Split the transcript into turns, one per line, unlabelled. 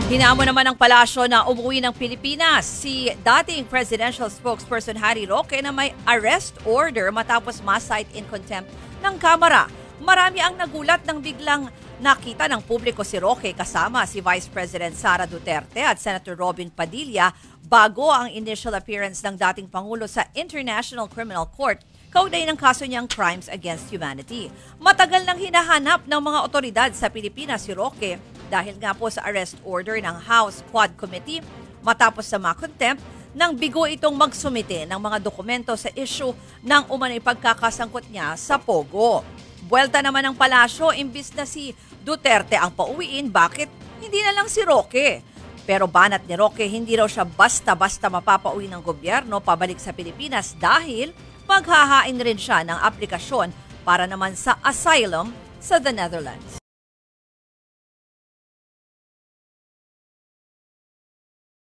Hinamon naman ng palasyo na umuwi ng Pilipinas si dating presidential spokesperson Harry Roque na may arrest order matapos ma-cite in contempt ng Kamara. Marami ang nagulat nang biglang nakita ng publiko si Roque kasama si Vice President Sara Duterte at Senator Robin Padilla bago ang initial appearance ng dating Pangulo sa International Criminal Court kaugnay ng kaso niyang crimes against humanity. Matagal nang hinahanap ng mga otoridad sa Pilipinas si Roque dahil nga po sa arrest order ng House Quad Committee matapos sa ma-contempt nang bigo itong magsumite ng mga dokumento sa issue ng umano'y pagkakasangkot niya sa Pogo. Buwelta naman ng palasyo, imbis na si Duterte ang pauwiin, bakit hindi na lang si Roque? Pero banat ni Roque, hindi raw siya basta-basta mapapauwi ng gobyerno pabalik sa Pilipinas dahil maghahain rin siya ng aplikasyon para naman sa asylum sa the Netherlands.